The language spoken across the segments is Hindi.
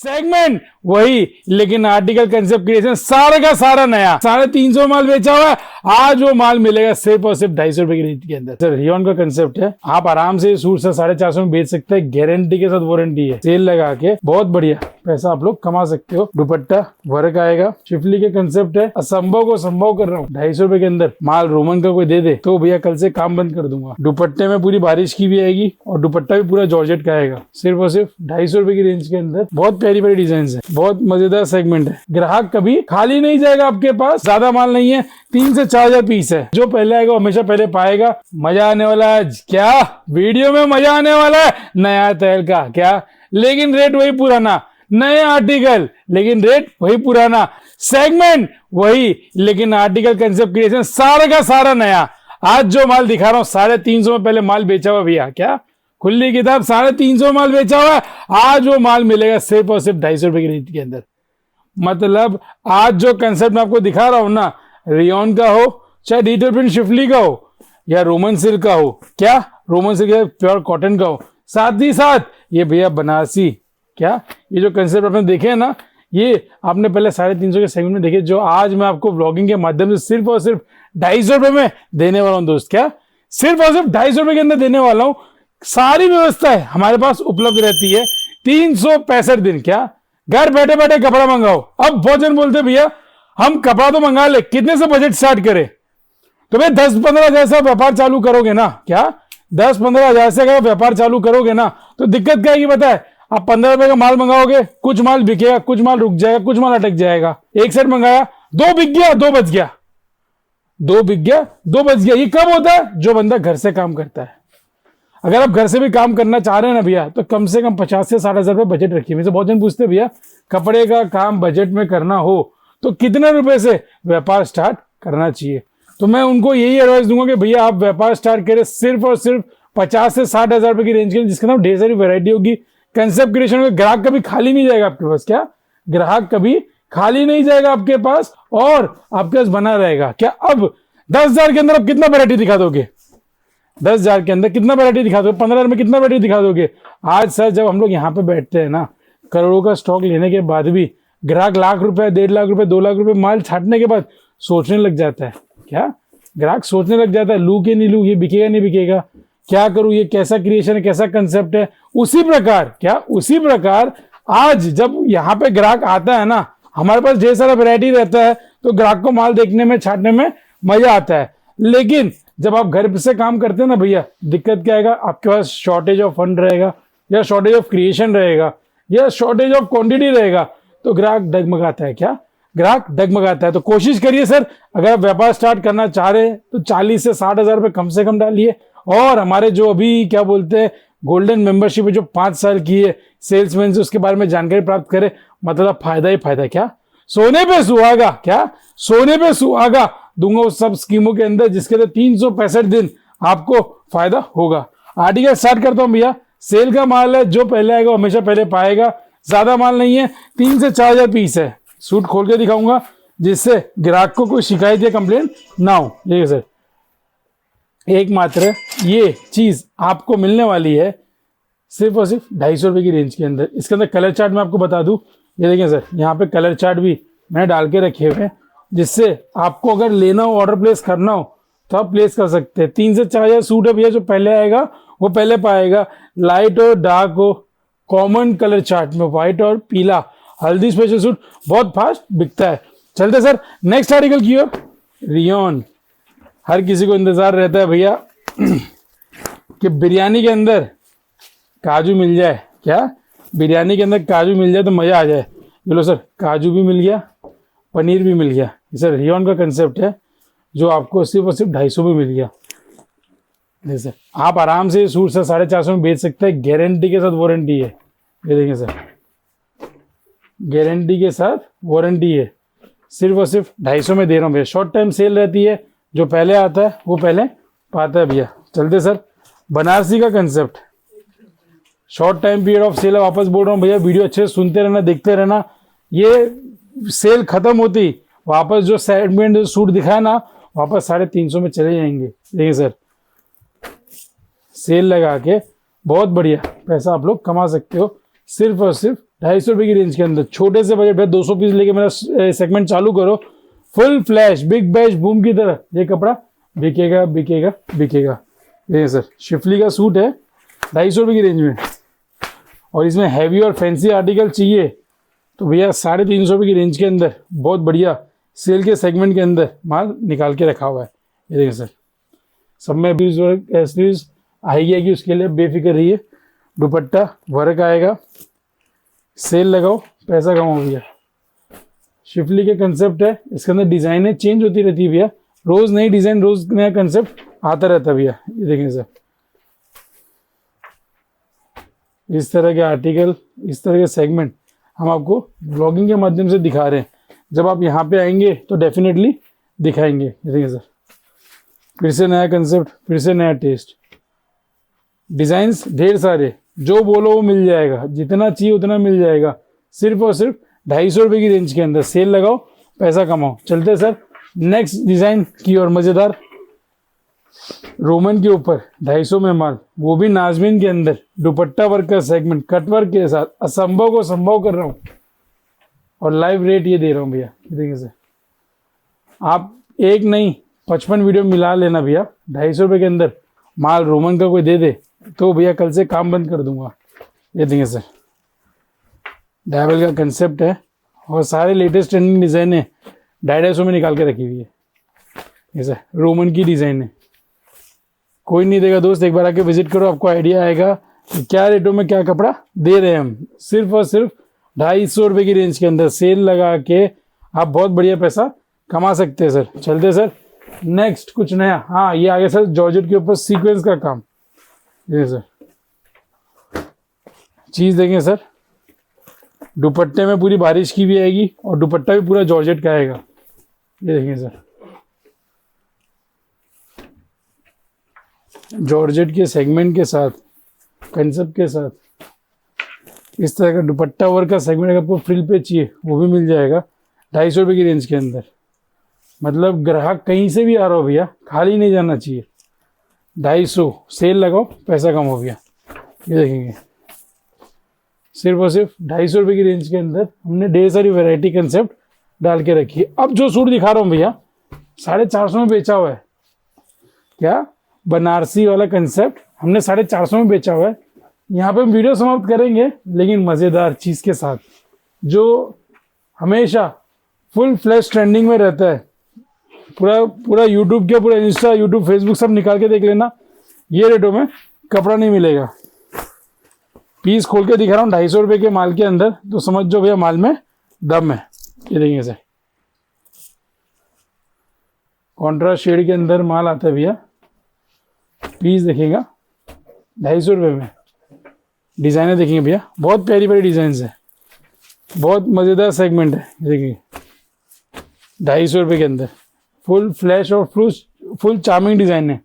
सेगमेंट वही, लेकिन आर्टिकल कंसेप्ट क्रिएशन सारा का सारा नया। 350 माल बेचा हुआ है, आज वो माल मिलेगा सिर्फ और सिर्फ 250 रुपए की रेंज के अंदर। सर रियॉन का कंसेप्ट है, आप आराम से सूट से 450 में बेच सकते हैं, गारंटी के साथ वारंटी है। सेल लगा के बहुत बढ़िया पैसा आप लोग कमा सकते हो। दुपट्टा वर्क आएगा, शिफली के कंसेप्ट है। असंभव को संभव कर रहा हूँ, 250 रुपए के अंदर माल रोमन का कोई दे दे तो भैया कल से काम बंद कर दूंगा। दुपट्टे में पूरी बारिश की भी आएगी और दुपट्टा भी पूरा जॉर्जेट का आएगा, सिर्फ और सिर्फ 250 रुपए की रेंज के अंदर। बहुत प्यारी प्यारी डिजाइन है, बहुत मजेदार सेगमेंट है। ग्राहक कभी खाली नहीं जाएगा आपके पास, ज्यादा माल नहीं है, 3 से 4 हजार पीस है। जो पहले आएगा हमेशा पहले पाएगा। मजा आने वाला है, क्या वीडियो में मजा आने वाला है। नया तेल का क्या, लेकिन रेट वही पुराना। नए आर्टिकल लेकिन रेट वही पुराना। सेगमेंट वही, लेकिन आर्टिकल कंसेप्ट क्रिएशन सारा का सारा नया। आज जो माल दिखा रहा हूँ 350 में पहले माल बेचा हुआ भैया, क्या खुली किताब 350 माल बेचा हुआ है, आज वो माल मिलेगा सिर्फ और सिर्फ 250 रुपए की रेंज के अंदर। मतलब आज जो कंसेप्ट मैं आपको दिखा रहा हूं ना, रियॉन का हो चाहे डिजिटल प्रिंट शिफली का हो या रोमन सिल्क का हो, क्या रोमन सिल्क प्योर कॉटन का हो, साथ ही साथ ये भैया बनारसी, क्या ये जो कंसेप्ट आपने देखे है ना, ये आपने पहले 350 के सेगमेंट में देखे, जो आज मैं आपको व्लॉगिंग के माध्यम से सिर्फ और सिर्फ 250 रुपए में देने वाला हूँ दोस्त। क्या सिर्फ और सिर्फ 250 रुपए के अंदर देने वाला हूँ। सारी व्यवस्था है हमारे पास उपलब्ध रहती है 365 दिन। क्या घर बैठे बैठे कपड़ा मंगाओ। अब बहुत जन बोलते भैया हम कपड़ा तो मंगा ले, कितने से बजट स्टार्ट करे? तो भाई 10-15 हजार से व्यापार चालू करोगे ना, क्या 10-15 हजार से अगर व्यापार चालू करोगे ना तो दिक्कत क्या है बताए। आप 15 रुपए का माल मंगाओगे, कुछ माल बिकेगा, कुछ माल रुक जाएगा, कुछ माल अटक जाएगा। एक सेट मंगाया, 2 बिक गया, 2 बच गया, 2 बिक गया, 2 बच गया। ये कब होता है? जो बंदा घर से काम करता है। अगर आप घर से भी काम करना चाह रहे हैं ना भैया, तो कम से कम 50 से 60 हजार रुपए बजट रखिए। मुझे बहुत जन पूछते हैं भैया कपड़े का काम बजट में करना हो तो कितने रुपए से व्यापार स्टार्ट करना चाहिए। तो मैं उनको यही एडवाइस दूंगा कि भैया आप व्यापार स्टार्ट करें सिर्फ और सिर्फ 50 से 60 हजार रुपए की रेंज के, जिसके अंदर ढेर सारी वैरायटी होगी। कंसेप्ट क्रिएशन में ग्राहक कभी खाली नहीं जाएगा आपके पास। क्या ग्राहक कभी खाली नहीं जाएगा आपके पास और आपके पास बना रहेगा। क्या अब 10,000 के अंदर आप कितना वैरायटी दिखा दोगे? 10,000 के अंदर कितना वैरायटी दिखा दोगे? 15,000 में कितना वैरायटी दिखा दोगे? आज सर जब हम लोग यहाँ पे बैठते हैं ना, करोड़ों का स्टॉक लेने के बाद भी ग्राहक लाख रुपए, 1.5 लाख रुपए, 2 लाख रुपए माल छाटने के बाद सोचने लग जाता है। क्या ग्राहक सोचने लग जाता है, लू के नहीं लू, ये बिकेगा नहीं बिकेगा, क्या करूं, ये कैसा क्रिएशन है, कैसा कंसेप्ट है। उसी प्रकार आज जब यहाँ पे ग्राहक आता है ना, हमारे पास ढेर सारा वैरायटी रहता है तो ग्राहक को माल देखने में, छाटने में मजा आता है। लेकिन जब आप घर से काम करते हैं ना भैया, दिक्कत क्या आएगा? आपके पास शॉर्टेज ऑफ फंड रहेगा, या शॉर्टेज ऑफ क्रिएशन रहेगा, या शॉर्टेज ऑफ क्वांटिटी रहेगा, तो ग्राहक डगमगाता है। क्या ग्राहक डगमगाता है। तो कोशिश करिए सर, अगर आप व्यापार स्टार्ट करना चाह रहे हैं तो 40 से 60 हजार रुपए कम से कम डालिए। और हमारे जो अभी क्या बोलते हैं गोल्डन मेंबरशिप है जो 5 साल की है सेल्समैन से, उसके बारे में जानकारी प्राप्त करें। मतलब फायदा ही फायदा। क्या सोने पे सुहागा, क्या सोने पे सुहागा दूंगा उस सब स्कीमों के अंदर, जिसके अंदर 365 दिन आपको फायदा होगा। आर्टिकल स्टार्ट करता हूं भैया। सेल का माल है, जो पहले आएगा हमेशा पहले पाएगा। ज्यादा माल नहीं है, 3 से 4 हजार पीस है। सूट खोल के दिखाऊंगा जिससे ग्राहक को कोई शिकायत या कंप्लेंट ना हो। देखिए सर, एकमात्र ये चीज आपको मिलने वाली है सिर्फ और सिर्फ 250 रुपए की रेंज के अंदर। इसके अंदर कलर चार्ट मैं आपको बता दूं, ये देखिए सर, यहाँ पे कलर चार्ट भी मैंने डाल के रखे हुए हैं, जिससे आपको अगर लेना हो, ऑर्डर प्लेस करना हो तो आप प्लेस कर सकते हैं। 3 से 4 हजार सूट है भैया, जो पहले आएगा वो पहले पाएगा। लाइट और डार्क हो, कॉमन कलर चार्ट में व्हाइट और पीला, हल्दी स्पेशल सूट बहुत फास्ट बिकता है। चलते सर नेक्स्ट आर्टिकल की ओर। रियॉन, हर किसी को इंतजार रहता है भैया कि बिरयानी के अंदर काजू मिल जाए। क्या बिरयानी के अंदर काजू मिल जाए तो मजा आ जाए। ये लो सर, काजू भी मिल गया, पनीर भी मिल गया। सर रियॉन का कंसेप्ट है जो आपको सिर्फ और सिर्फ 250 में मिल गया। जैसे आप आराम से सूट से 450 में बेच सकते हैं, गारंटी के साथ वारंटी है। ये देखिए सर, गारंटी के साथ वारंटी है। सिर्फ और सिर्फ 250 में दे रहा हूँ भैया। शॉर्ट टाइम सेल रहती है, जो पहले आता है वो पहले पाता है भैया। चलते सर, बनारसी का concept, short time period of sale है। वापस बोल रहा हूँ भैया, वीडियो अच्छे से सुनते रहना, देखते रहना। ये सेल खत्म होती वापस जो सेगमेंट जो सूट दिखाया ना, वापस 350 में चले जाएंगे। देखिए सर, सेल लगा के बहुत बढ़िया पैसा आप लोग कमा सकते हो सिर्फ और सिर्फ ₹250 की रेंज के अंदर, छोटे से बजट पे 200 पीस लेके मेरा सेगमेंट चालू करो, full flash big bash boom की तरह ये कपड़ा बिकेगा बिकेगा बिकेगा। ये सर शिफली का सूट है ₹250 की रेंज में, और इसमें हैवी और फैंसी आर्टिकल चाहिए तो भैया ₹350 की रेंज के अंदर बहुत बढ़िया सेल के सेगमेंट के अंदर माल निकाल के रखा हुआ है। ये देखिए सर, सब में एसरीज आएगी, उसके लिए बेफिक्र रहिए। दुपट्टा वर्क आएगा, सेल लगाओ पैसा कमाओ भैया। शिफली के कंसेप्ट है, इसके अंदर डिजाइनें चेंज होती रहती है भैया, रोज नई डिजाइन रोज नया कंसेप्ट आता रहता है भैया। ये देखें सर, इस तरह के आर्टिकल, इस तरह के सेगमेंट हम आपको ब्लॉगिंग के माध्यम से दिखा रहे हैं। जब आप यहाँ पे आएंगे तो डेफिनेटली दिखाएंगे। ये देखिए सर, फिर से नया कंसेप्ट, फिर से नया टेस्ट, डिजाइन्स ढेर सारे, जो बोलो वो मिल जाएगा, जितना चाहिए उतना मिल जाएगा, सिर्फ और सिर्फ ₹250 की रेंज के अंदर। सेल लगाओ पैसा कमाओ। चलते सर नेक्स्ट डिजाइन की और, मजेदार रोमन के ऊपर 250 में माल, वो भी नाजमीन के अंदर, दुपट्टा वर्क का सेगमेंट, कट वर्क के साथ, असंभव को संभव कर रहा हूँ और लाइव रेट ये दे रहा हूँ भैया। देखिए सर, आप एक नहीं 55 वीडियो मिला लेना भैया, ₹250 के अंदर माल रोमन का कोई दे दे तो भैया कल से काम बंद कर दूंगा। ये देखिए सर, डायबल का कंसेप्ट है और सारे लेटेस्ट ट्रेंडिंग डिजाइन है 250 में निकाल के रखी हुई है। ये सर रोमन की डिजाइन है, कोई नहीं देगा दोस्त, एक बार आके विजिट करो, आपको आइडिया आएगा कि क्या रेटों में क्या कपड़ा दे रहे हैं हम। सिर्फ और सिर्फ ₹250 की रेंज के अंदर सेल लगा के आप बहुत बढ़िया पैसा कमा सकते हैं सर। चलते सर नेक्स्ट कुछ नया। हाँ ये आगे सर जॉर्जेट के ऊपर सीक्वेंस का काम। ये सर चीज देखें सर, दुपट्टे में पूरी बारिश की भी आएगी और दुपट्टा भी पूरा जॉर्जेट का आएगा। ये देखिए सर, जॉर्जेट के सेगमेंट के साथ, कंसेप्ट के साथ, इस तरह का दुपट्टा वर्क का सेगमेंट अगर आपको फ्रिल पे चाहिए वो भी मिल जाएगा ₹250 की रेंज के अंदर। मतलब ग्राहक कहीं से भी आ रहा हो भैया, खाली नहीं जाना चाहिए। 250 सेल लगाओ पैसा कमाओ भैया। ये देखेंगे सिर्फ और सिर्फ ₹250 की रेंज के अंदर हमने ढेर सारी वैरायटी कंसेप्ट डाल के रखी है। अब जो सूट दिखा रहा हूँ भैया 450 में बेचा हुआ है, क्या बनारसी वाला कंसेप्ट हमने 450 में बेचा हुआ है। यहाँ पे हम वीडियो समाप्त करेंगे लेकिन मज़ेदार चीज़ के साथ, जो हमेशा फुल फ्लैश ट्रेंडिंग में रहता है। पूरा यूट्यूब के, पूरा इंस्टा, यूट्यूब, फेसबुक सब निकाल के देख लेना, ये रेटों में कपड़ा नहीं मिलेगा। पीस खोल के दिखा रहा हूँ ₹250 के माल के अंदर, तो समझ जो भैया माल में दम है। ये देखिए सर, कॉन्ट्रास्ट शेड के अंदर माल आता है भैया। पीस देखेगा ₹250 में, डिजाइने देखेंगे भैया, बहुत प्यारी प्यारी डिजाइन है, बहुत मज़ेदार सेगमेंट है। देखिए ₹250 के अंदर फुल फ्लैश और फुल चार्मिंग डिजाइन है।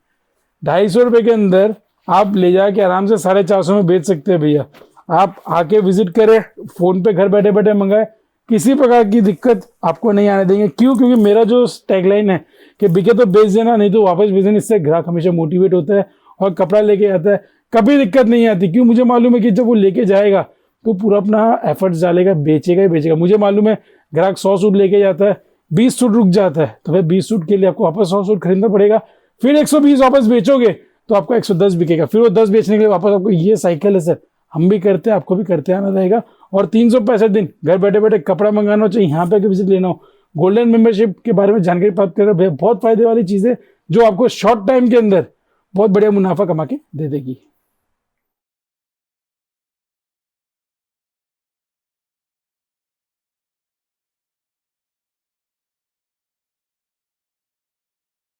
₹250 के अंदर आप ले जाके आराम से 450 में बेच सकते हैं भैया। आप आके विजिट करें, फोन पे घर बैठे बैठे मंगाए, किसी प्रकार की दिक्कत आपको नहीं आने देंगे। क्यों? क्योंकि मेरा जो टैगलाइन है कि बिके तो बेच देना, नहीं तो वापस भेज देना। इससे ग्राहक हमेशा मोटिवेट होता है और कपड़ा लेके आता है, कभी दिक्कत नहीं आती। क्यों? मुझे मालूम है कि जब वो लेके जाएगा तो पूरा अपना एफर्ट्स डालेगा, बेचेगा ही बेचेगा। मुझे मालूम है ग्राहक 100 सूट लेके जाता है, 20 सूट रुक जाता है, तो फिर 20 सूट के लिए आपको वापस 100 सूट खरीदना पड़ेगा। फिर 120 वापस बेचोगे तो आपको 110 बिकेगा, फिर वो 10 बेचने के लिए वापस आपको, ये साइकिल है सर। हम भी करते हैं, आपको भी करते आना रहेगा। और 365 दिन घर बैठे बैठे कपड़ा मंगाना हो, चाहे यहाँ पे आके विजिट लेना हो, गोल्डन मेंबरशिप के बारे में जानकारी प्राप्त कर रहे हैं। बहुत फायदे वाली चीज़ है जो आपको शॉर्ट टाइम के अंदर बहुत बढ़िया मुनाफा कमा के दे देगी।